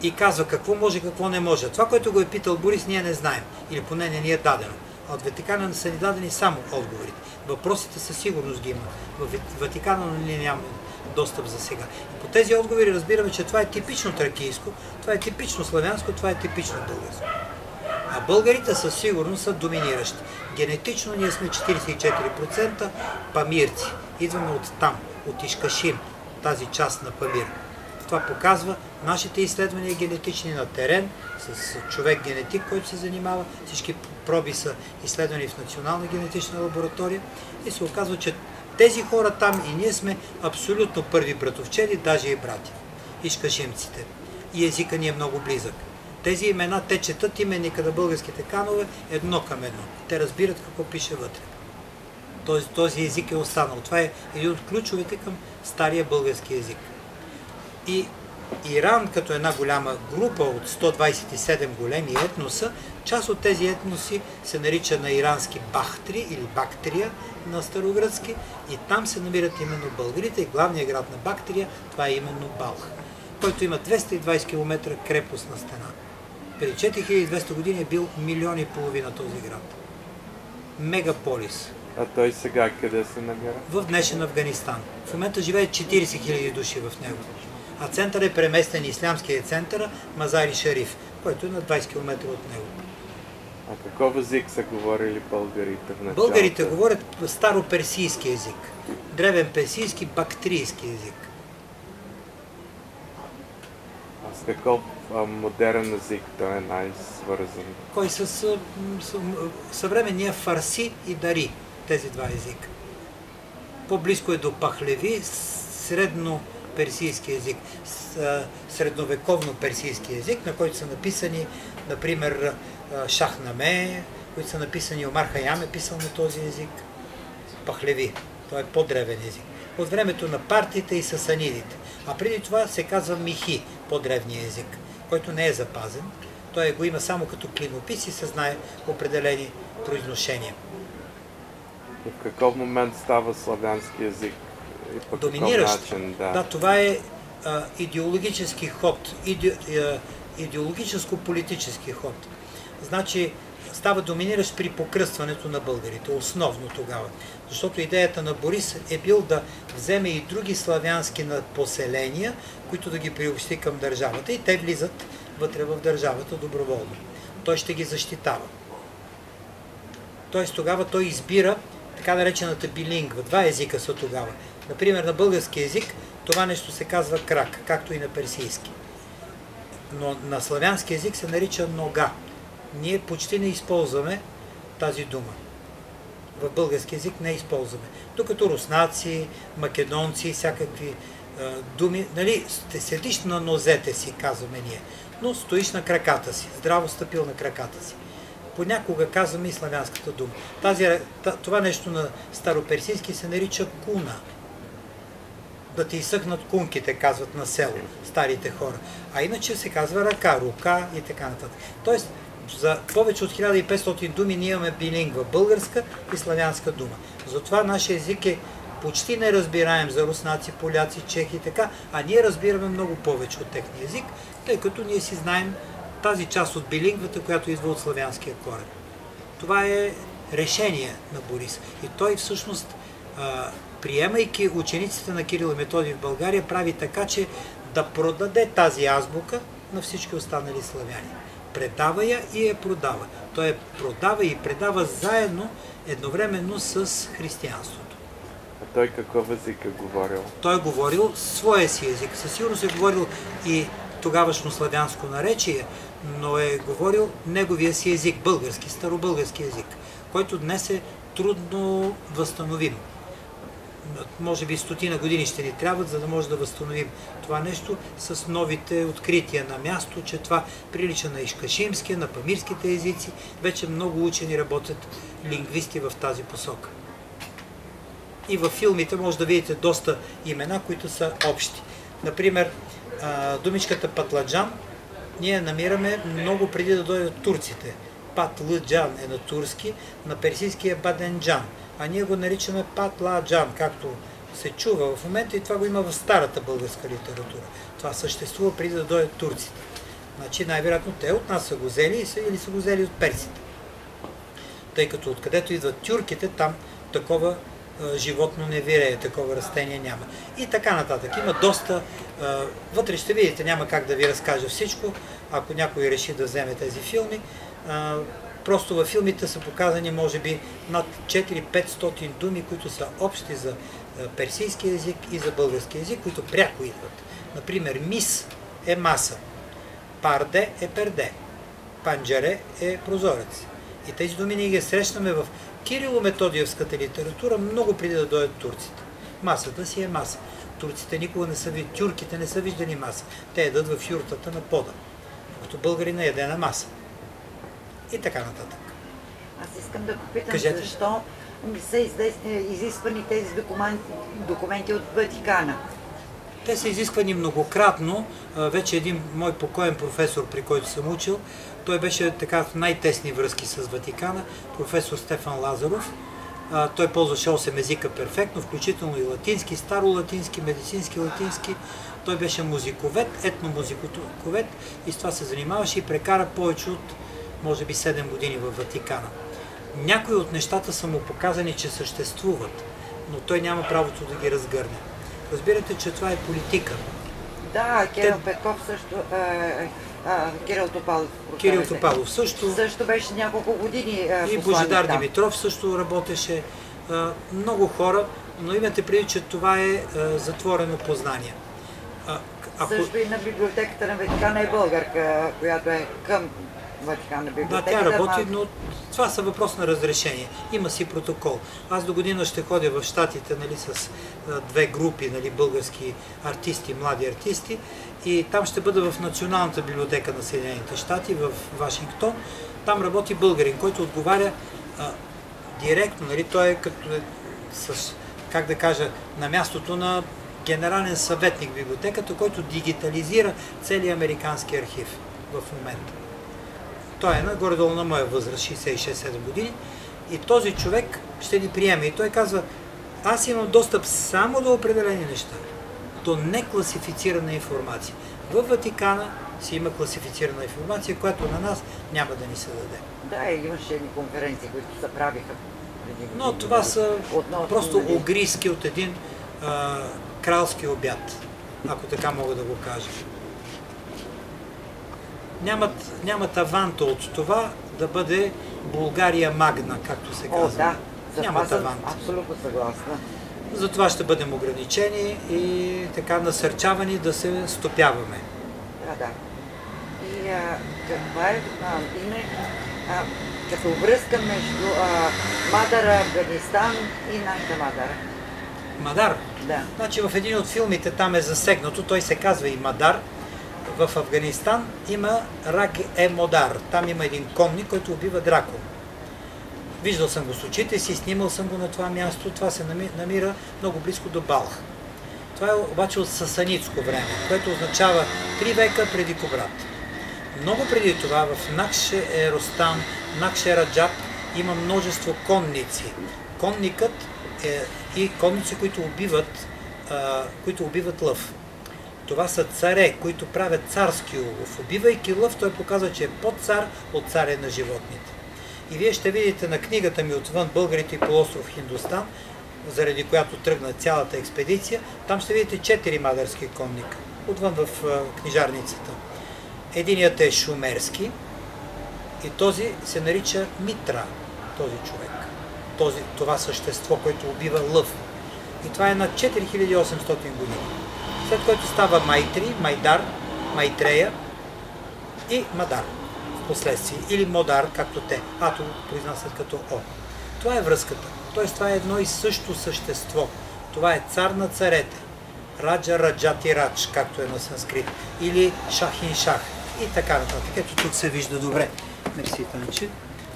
И казва какво може, какво не може. Това, което го е питал Борис, ние не знаем. Или поне не ни е дадено. А от Ватикана са ни дадени само отговорите. Въпросите със сигурност ги има. В Ватикана ние нямаме достъп за сега. И по тези отговори разбираме, че това е типично тракийско, това е типично славянско, това е типично българско. А българите със сигурност са доминиращи. Генетично ние сме 44% памирци. Идваме от там, от Ишкашим, тази част на Памир. Това показва нашите изследвания генетични на терен, с човек-генетик, който се занимава. Всички проби са изследвани в Национална генетична лаборатория и се оказва, че тези хора там и ние сме абсолютно първи братовчеди, даже и брати. Ишкашимците. И езика ни е много близък. Тези имена те четат именника на българските канове едно към едно. Те разбират какво пише вътре. Този език е останал. Това е един от ключовете към стария български език. И Иран, като една голяма група от 127 големи етноса, част от тези етноси се нарича на ирански Бахтри или Бактрия на старогръцки и там се намират именно българите и главният град на Бактрия, това е именно Балх, който има 220 км крепостна стена. Преди 4200 години е бил 1,5 милиона този град. Мегаполис. А той сега къде се намира? В днешен Афганистан. В момента живеят 40 000 души в него. А център е преместен ислямския център Мазари Шариф, който е на 20 км от него. А какъв език са говорили българите в началото? Българите говорят староперсийски език, древен персийски, бактрийски език. А с какъв модерен език той е най-свързан? Кой с съвременния фарси и дари, тези два езика. По-близко е до пахлеви, средно-персийски език, средновековно-персийски език, на който са написани, например, Шахнаме, които са написани, Омар Хайям е писал на този език. Пахлеви, той е по-древен език. От времето на партиите и сасанидите. А преди това се казва Михи, по-древния език, който не е запазен. Той го има само като клинопис и се знае определени произношения. В какъв момент става славянски език? И по доминиращ. Начин, да, това е идеологически ход, идеологическо-политически ход. Значи става доминиращ при покръстването на българите, основно тогава. Защото идеята на Борис е бил да вземе и други славянски поселения, които да ги приобщи към държавата и те влизат вътре в държавата доброволно. Той ще ги защитава. Тоест тогава той избира така наречената билингва. Два езика са тогава. Например, на български език това нещо се казва крак, както и на персийски. Но на славянски език се нарича нога. Ние почти не използваме тази дума. В български език не използваме. Докато руснаци, македонци, всякакви думи, нали, седиш на нозете си, казваме ние, но стоиш на краката си, здраво стъпил на краката си. Понякога казваме и славянската дума. Това нещо на староперсийски се нарича куна. Да ти изсъхнат кунките, казват на село, старите хора. А иначе се казва ръка, рука и така нататък. Тоест, за повече от 1500 думи ние имаме билингва, българска и славянска дума. Затова нашия език е почти неразбираем за руснаци, поляци, чехи и така, а ние разбираме много повече от техния език, тъй като ние си знаем тази част от билингвата, която идва от славянския корен. Това е решение на Борис. И той всъщност, приемайки учениците на Кирил и Методий в България, прави така, че да продаде тази азбука на всички останали славяни. Предава я и я продава. Той продава и предава заедно, едновременно с християнството. А той какъв език е говорил? Той е говорил своя си език. Със сигурност е говорил и тогавашно славянско наречие, но е говорил неговия си език, български, старобългарски език, който днес е трудно възстановим. Може би 100 години ще ни трябват, за да може да възстановим това нещо с новите открития на място, че това прилича на ишкашимския, на памирските езици. Вече много учени работят лингвисти в тази посока. И във филмите може да видите доста имена, които са общи. Например, думичката патладжан ние намираме много преди да дойдат турците. Патлъджан е на турски, на персийски е баденджан, а ние го наричаме патладжан, както се чува в момента, и това го има в старата българска литература. Това съществува преди да дойдат турците. Значи най-вероятно те от нас са го взели или са го взели от персите. Тъй като откъдето идват тюрките, там такова животно не вирее, такова растение няма. И така нататък. Има доста... Вътре ще видите, няма как да ви разкажа всичко, ако някой реши да вземе тези филми. Просто във филмите са показани, може би, над 400-500 думи, които са общи за персийски език и за български език, които пряко идват. Например, мис е маса, парде е перде, панджаре е прозорец. И тези думи ние ги срещаме в Кирило-методиевската литература много преди да дойдат турците. Масата си е маса. Турците никога не са виждали, тюрките не са виждали маса. Те ядат в юртата на пода, като българина яде на маса. И така нататък. Аз искам да попитам, Кажете. защо не са изисквани тези документи от Ватикана? Те са изисквани многократно. Вече един мой покоен професор, при който съм учил, той беше така в най-тесни връзки с Ватикана, професор Стефан Лазаров. Той ползваше 8 езика перфектно, включително и латински, старолатински, медицински латински. Той беше музиковед, етномузиковед и с това се занимаваше и прекара повече от, може би, 7 години във Ватикана. Някои от нещата са му показани, че съществуват, но той няма правото да ги разгърне. Разбирате, че това е политика. Да, Кирил Петков също, Кирил Топалов. Кирил Топалов също. Също беше няколко години И Божидар Димитров също работеше. Много хора, но имате преди, че това е затворено познание. Също и на библиотеката на Ватикана е българка, която е към Ватикана библиотека. Да, тя работи, но това са въпрос на разрешение. Има си протокол. Аз до година ще ходя в Щатите, нали, с две групи, нали, български артисти, млади артисти, и там ще бъда в Националната библиотека на Съединените щати в Вашингтон. Там работи българин, който отговаря директно, нали, той е като с, как да кажа, на мястото на генерален съветник в библиотеката, който дигитализира целия американски архив в момента. Той е горе-долу на моя възраст, 66-7 години, и този човек ще ни приеме. И той казва, аз имам достъп само до определени неща, до некласифицирана информация. В Ватикана си има класифицирана информация, която на нас няма да ни се даде. Да, имаше едни конференции, които се правиха. Но това са просто огриски от един кралски обяд, ако така мога да го кажа. Нямат аванта от това да бъде България магна, както се казва. О, да. Нямат авант. Абсолютно съгласна. Затова ще бъдем ограничени и така насърчавани да се стопяваме. Да, да. И каква е име, като връзка между Мадара, Афганистан и нашата Мадара? Мадар? Да. Значи в един от филмите там е засегнато, той се казва и Мадар. В Афганистан има Раг-е-Модар. Там има един конник, който убива дракон. Виждал съм го с очите си, снимал съм го на това място. Това се намира много близко до Балх. Това е обаче от сасанитско време, което означава 3 века преди Кубрат. Много преди това в Накше-е-Ростам, Накше-Раджаб има множество конници. Конникът е и конници, които убиват лъв. Това са царе, които правят царски улов. Убивайки лъв, той показва, че е по-цар от царя на животните. И вие ще видите на книгата ми отвън Българите и полуостров Хиндустан, заради която тръгна цялата експедиция, там ще видите 4 мадарски конника, отвън в книжарницата. Единият е шумерски, И този се нарича Митра, този човек. Това същество, което убива лъв. И това е на 4800 години. След което става Майтри, Майдар, Майтрея и Мадар в последствие. Или Модар, както те. Ато произнасят като О. Това е връзката. Тоест това е едно и също същество. Това е цар на царете. Раджа Раджати Радж, както е на санскрит. Или Шахин Шах. И така нататък. Ето тук се вижда добре. Мерси, Танче.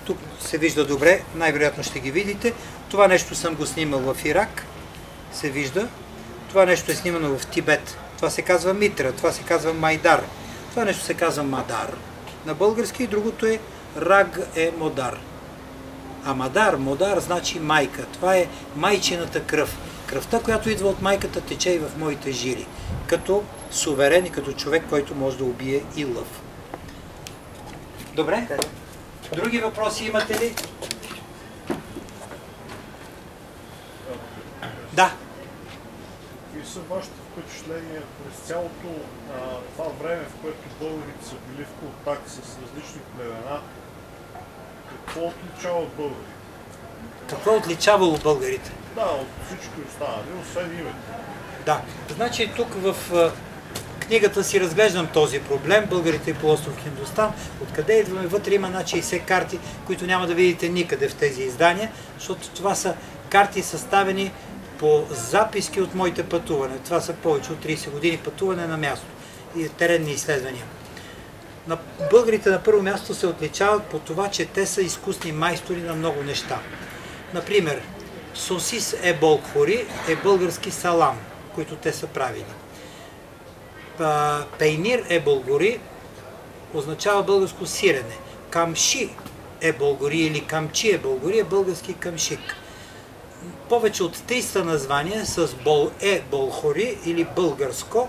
Тук се вижда добре. Най-вероятно ще ги видите. Това нещо съм го снимал в Ирак. Се вижда. Това нещо е снимано в Тибет. Това се казва Митра. Това се казва Майдар. Това нещо се казва Мадар. На български и другото е Раг е Модар. А Модар значи майка. Това е майчината кръв. Кръвта, която идва от майката, тече и в моите жили. Като суверен и като човек, който може да убие и лъв. Добре? Други въпроси имате ли? Да. Какви са вашите впечатления през цялото това време, в което българите са били в контакт с различни племена? Какво отличава българите? Какво отличавало българите? Да, от всички останали, освен името. Да. Значи тук в книгата си разглеждам този проблем, българите и полуостров Хиндустан. Откъде идваме? Вътре има над 60 карти, които няма да видите никъде в тези издания, защото това са карти съставени по записки от моите пътувания. Това са повече от 30 години пътуване на място и теренни изследвания. Българите на първо място се отличават по това, че те са изкусни майстори на много неща. Например, сосис е болхори е български салам, които те са правили. Пейнир е българи означава българско сирене. Камши е българи или камчи е българи е български камшик. Повече от 300 названия с болхори или българско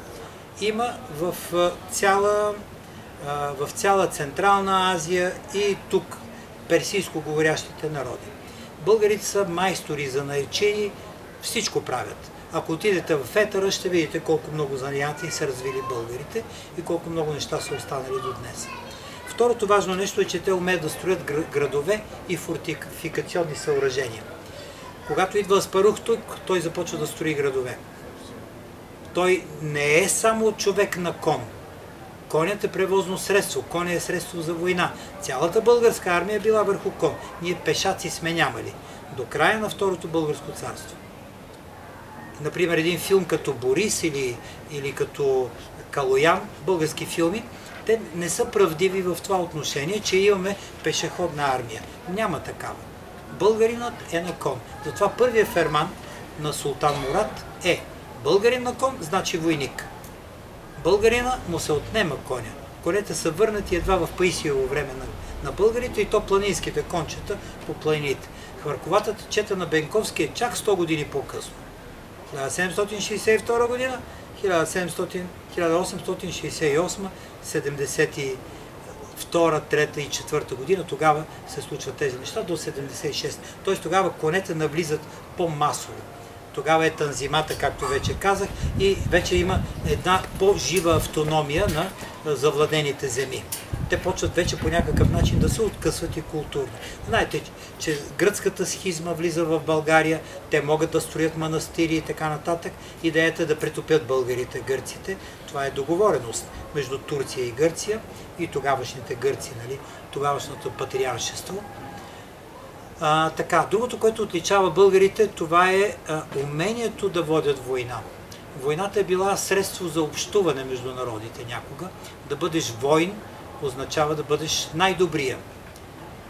има в цяла Централна Азия и тук персийско говорящите народи. Българите са майстори за наечени, всичко правят. Ако отидете в Етъра, ще видите колко много занятия са развили българите и колко много неща са останали до днес. Второто важно нещо е, че те умеят да строят градове и фортификационни съоръжения. Когато идва Аспарух тук, той започва да строи градове. Той не е само човек на кон. Конят е превозно средство, конят е средство за война. Цялата българска армия е била върху кон. Ние пешаци сме нямали. До края на Второто българско царство. Например, един филм като Борис или като Калоян, български филми, те не са правдиви в това отношение, че имаме пешеходна армия. Няма такава. Българинът е на кон. Затова първият ферман на Султан Мурад е българин на кон, значи войник. Българина му се отнема коня. Конете са върнати едва в Паисиево време на българите и то планинските кончета по планините. Хвърковатата чета на Бенковски е чак 100 години по-късно. 1762 година, 1868, 72, 3 и 4 година, тогава се случват тези неща, до 76. Т.е. тогава конете навлизат по-масово. Тогава е танзимата, както вече казах, и вече има една по-жива автономия на завладените земи. Те почват вече по някакъв начин да се откъсват и културно. Знаете, че гръцката схизма влиза в България, те могат да строят манастири и така нататък. Идеята е да претопят българите, гърците. Това е договореност между Турция и Гърция и тогавашните гърци, нали? Тогавашното патриаршество. Другото, което отличава българите, това е умението да водят война. Войната е била средство за общуване между народите някога. Да бъдеш войн означава да бъдеш най-добрия.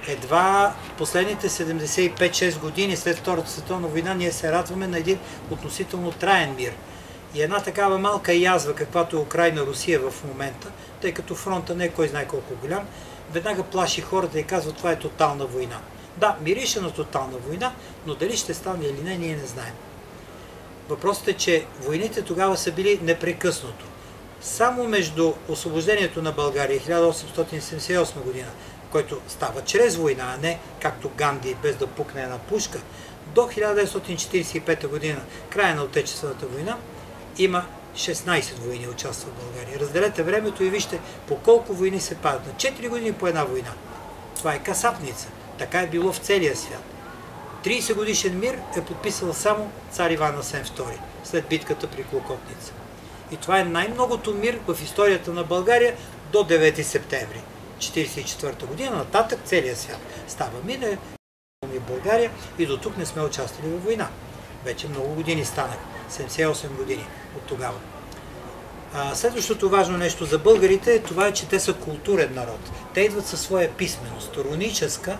Едва последните 75-6 години след Втората световна война ние се радваме на един относително траен мир. И една такава малка язва, каквато е Украйна-Русия в момента, тъй като фронта не е кой знае колко голям, веднага плаши хората и казва, това е тотална война. Да, мирише на тотална война, но дали ще стане или не, ние не знаем. Въпросът е, че войните тогава са били непрекъснато. Само между освобождението на България 1878 година, който става чрез война, а не както Ганди, без да пукне една пушка, до 1945 година, края на Отечествената война, има 16 войни участва в България. Разделете времето и вижте по колко войни се падат. На 4 години по една война. Това е касапница. Така е било в целия свят. 30 годишен мир е подписал само цар Иван Асен II, след битката при Клокотница. И това е най-многото мир в историята на България до 9 септември 1944 година. Нататък целия свят става мир в България и до тук не сме участвали във война. Вече много години станах, 78 години от тогава. Следващото важно нещо за българите е това, че те са културен народ. Те идват със своя писменост, руническа,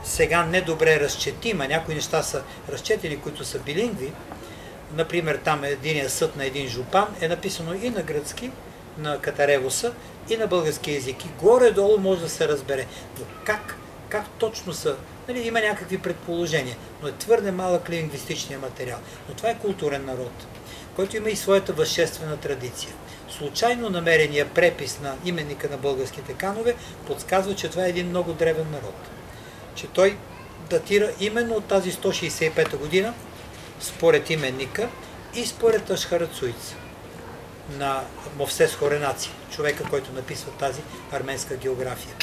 сега недобре разчетима. Някои неща са разчетени, които са билингви. Например, там единия съд на един жупан е написано и на гръцки, на Катаревоса, и на български език. И горе-долу може да се разбере. Но как точно са? Нали, има някакви предположения, но е твърде малък лингвистичния материал. Но това е културен народ, който има и своята възшествена традиция. Случайно намерения препис на именника на българските канове подсказва, че това е един много древен народ. Че той датира именно от тази 165 година, според именника и според Ашхарацуица на Мовсес Хоренаци, човека, който написва тази арменска география.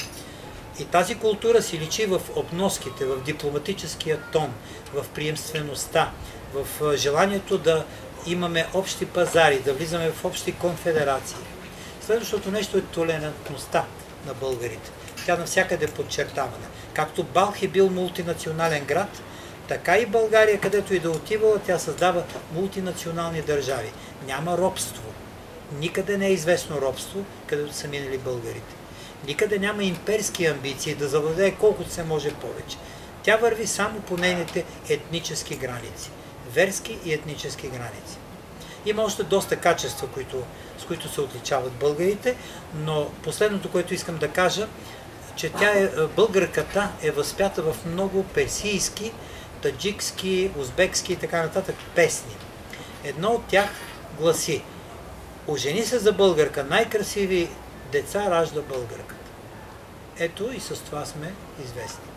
И тази култура си личи в обноските, в дипломатическия тон, в приемствеността, в желанието да имаме общи пазари, да влизаме в общи конфедерации. Следващото нещо е толерантността на българите. Тя навсякъде е подчертавана. Както Балх е бил мултинационален град, така и България, където и да отивала, тя създава мултинационални държави. Няма робство. Никъде не е известно робство, където са минали българите. Никъде няма имперски амбиции да завладее колкото се може повече. Тя върви само по нейните етнически граници. Верски и етнически граници. Има още доста качества, с които се отличават българите, но последното, което искам да кажа, че българката е възпята в много персийски, таджикски, узбекски и така нататък песни. Едно от тях гласи: "Ожени се за българка, най-красиви деца ражда българката." Ето и с това сме известни.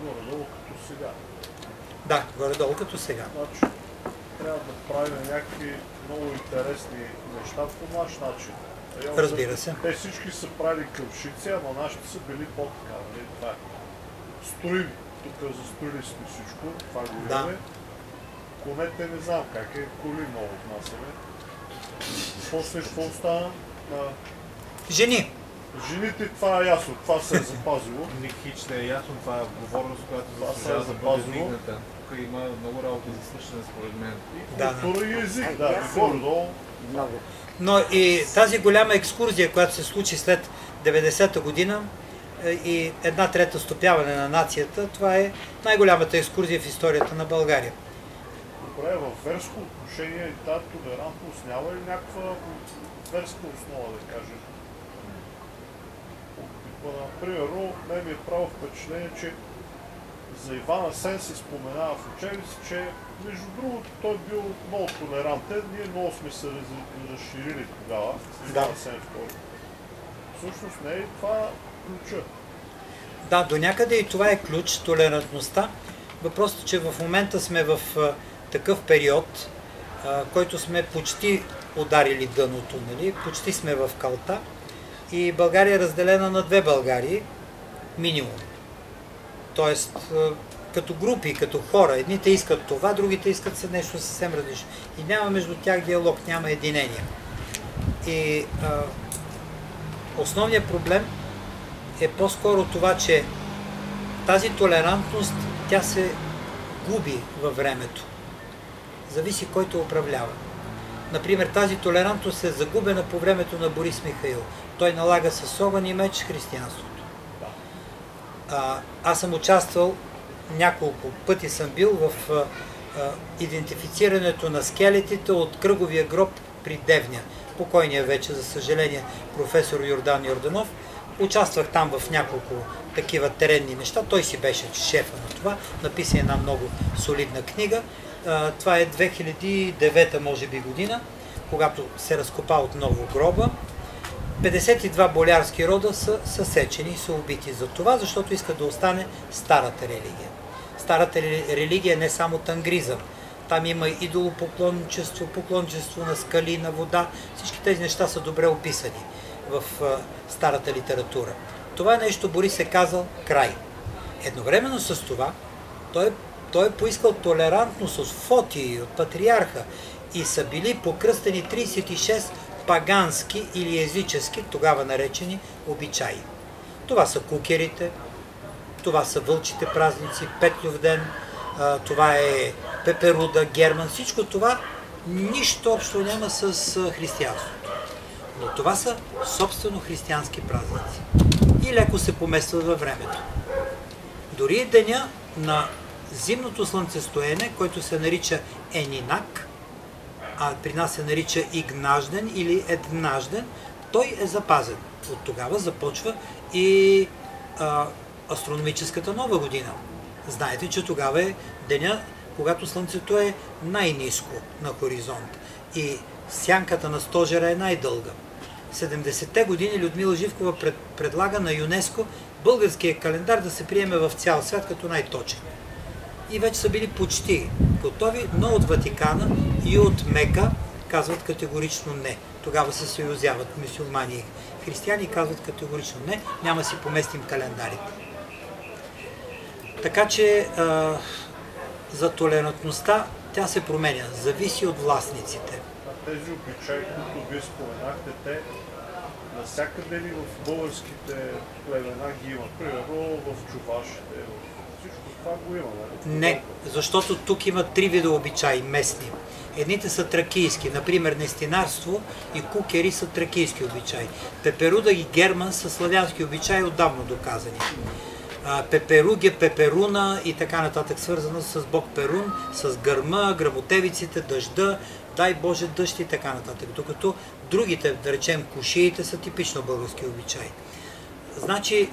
Горе-долу като сега. Да, горе-долу като сега. Значи, трябва да правим някакви много интересни неща по наш начин. Разбира се. Те всички са правили къвшици, ама нашите са били по-така, нали? Това е. Строим, тук застроили сме всичко, това го имаме. Конете не знам как е, коли много внасяме. После какво стана? Жени. Жените, това е ясно, това се е запазило. Хич не е ясно, това е отговорност, която заслужава да бъде вдигната. Тук има много работа за свършене, според мен. И култура и език, да, и горе-долу. Много. Но и тази голяма екскурзия, която се случи след 90-та година и 1/3 стопяване на нацията, това е най-голямата екскурзия в историята на България. Добре, в верско отношение тази толерантност няма ли някаква верска основа, да кажем? Например, мен ми е право впечатление, че за Иван Асен се споменава в учебници, че между другото той бил много толерантен, ние много сме се разширили тогава, с Иван Асен II. Всъщност не е това ключа. Да, до някъде и това е ключ, толерантността. Въпросът е, че в момента сме в такъв период, който сме почти ударили дъното, нали? Почти сме в калта. И България е разделена на две Българии, минимум. Тоест, като групи, като хора, едните искат това, другите искат нещо съвсем различно. И няма между тях диалог, няма единение. И основният проблем е по-скоро това, че тази толерантност, тя се губи във времето. Зависи който управлява. Например, тази толерантност е загубена по времето на Борис Михаил. Той налага с огън и меч християнството. Аз съм участвал, няколко пъти съм бил в идентифицирането на скелетите от кръговия гроб при Девня. Покойния вече, за съжаление, професор Йордан Йорданов. Участвах там в няколко такива теренни неща. Той си беше шефа на това. Написа една много солидна книга. Това е 2009 може би година, когато се разкопа отново гроба. 52 болярски рода са съсечени и са убити за това, защото искат да остане старата религия. Старата религия е не само тангризъм. Там има идолопоклонничество, поклонничество на скали, на вода. Всички тези неща са добре описани в старата литература. това нещо Борис е казал край. Едновременно с това той е поискал толерантност от Фотий, от патриарха и са били покръстени 36 пагански или езически, тогава наречени, обичаи. Това са кукерите, това са вълчите празници, Петлюв ден, това е Пеперуда, Герман, всичко това нищо общо няма с християнството. Но това са собствено християнски празници и леко се поместват във времето. Дори деня на зимното слънцестоене, който се нарича Енинак, а при нас се нарича Игнажден или Еднажден, той е запазен. От тогава започва и астрономическата нова година. Знаете, че тогава е деня, когато слънцето е най-ниско на хоризонт и сянката на стожера е най-дълга. 70-те години Людмила Живкова предлага на ЮНЕСКО българския календар да се приеме в цял свят като най-точен. И вече са били почти готови, но от Ватикана и от Мека казват категорично не. Тогава се съюзяват мюсюлмани и християни и казват категорично не, няма си поместим календарите. Така че за толерантността тя се променя, зависи от властниците. А тези обичаи, които вие споменахте, те навсякъде ли в българските племена ги има? Примерно в чувашите, всичко това го има, нали? Не, защото тук има 3 вида обичаи местни. Едните са тракийски, например нестинарство и кукери са тракийски обичаи. Пеперуда и Герман са славянски обичаи, отдавна доказани. Пеперуге, Пеперуна и така нататък, свързано с бог Перун, с гърма, грамотевиците, дъжда, дай Боже дъжд и така нататък. Докато другите, да речем кушиите, са типично български обичаи. Значи,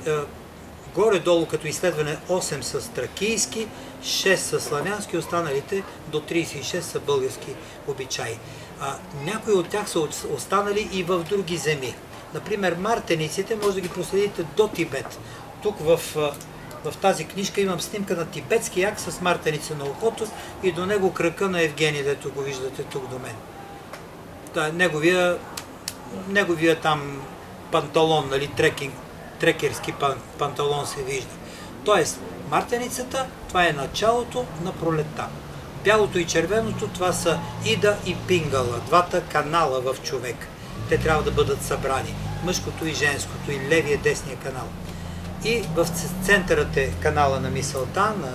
горе-долу като изследване 8 са тракийски, 6 са славянски, останалите до 36 са български обичаи. Някои от тях са останали и в други земи. Например, мартениците може да ги проследите до Тибет. Тук в тази книжка имам снимка на тибетски як с мартеница на ухото и до него кръка на Евгений, дето го виждате тук до мен. Неговия там панталон, нали, трекерски панталон се вижда. Тоест, мартеницата, това е началото на пролетта. Бялото и червеното, това са Ида и Пингала, двата канала в човек. Те трябва да бъдат събрани. Мъжкото и женското, и левия, десния канал. И в центърът е канала на мисълта, на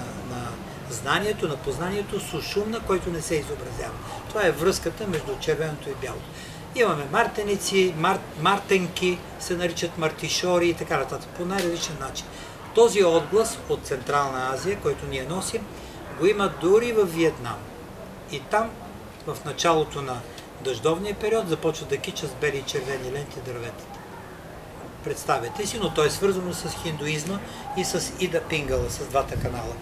знанието, на познанието, сушумна, който не се изобразява. Това е връзката между червеното и бялото. Имаме мартеници, мартенки, се наричат мартишори и така нататък, по най-различен начин. Този отглас от Централна Азия, който ние носим, го има дори в Виетнам. И там, в началото на дъждовния период, започват да кичат с бели и червени ленти дърветата. Представете си, но то е свързано с хиндуизма и с Ида Пингала, с двата канала.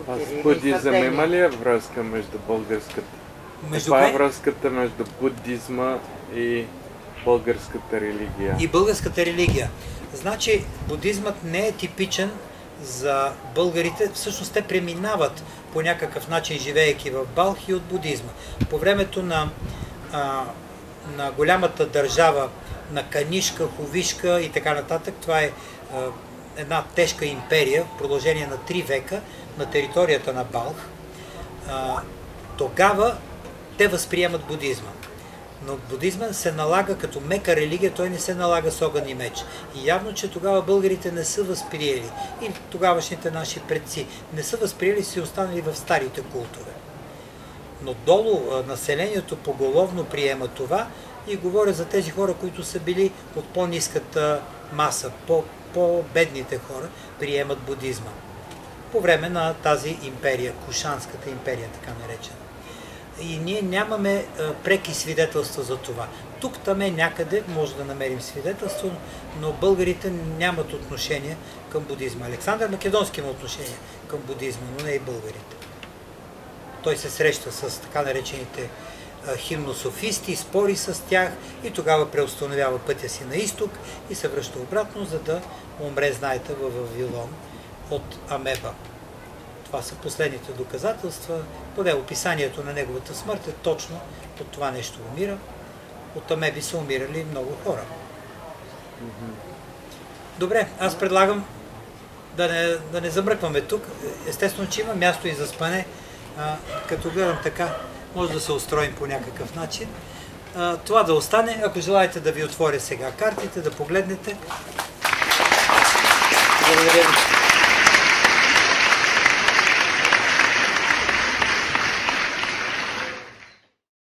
А с будизъм има ли връзка между българската? Каква е връзката между будизма и българската религия? И българската религия. Значи, будизмът не е типичен за българите. Всъщност те преминават по някакъв начин, живеейки в Балхи, от будизма. По времето на голямата държава, на Канишка, Хувишка и така нататък, това е една тежка империя в продължение на 3 века на територията на Балх. Тогава те възприемат будизма. Но будизма се налага като мека религия, той не се налага с огън и меч. И явно, че тогава българите не са възприели, и тогавашните наши предци не са възприели, си останали в старите култове. Но долу населението поголовно приема това и говоря за тези хора, които са били от по-ниската маса, по-бедните хора приемат будизма. По време на тази империя, Кушанската империя, така наречена. И ние нямаме преки свидетелства за това. Тук там някъде може да намерим свидетелство, но българите нямат отношение към будизма. Александър Македонски има отношение към будизма, но не и българите. Той се среща с така наречените химнософисти, спори с тях и тогава преустановява пътя си на изток и се връща обратно, за да умре, знаете, във Вавилон от амеба. Това са последните доказателства. Поне описанието на неговата смърт е точно от това нещо умира. От амеби са умирали много хора. Добре, аз предлагам да не замръкваме тук. Естествено, че има място и за спане. Като гледам така, може да се устроим по някакъв начин. Това да остане. Ако желаете да ви отворя сега картите, да погледнете. Благодаря ви.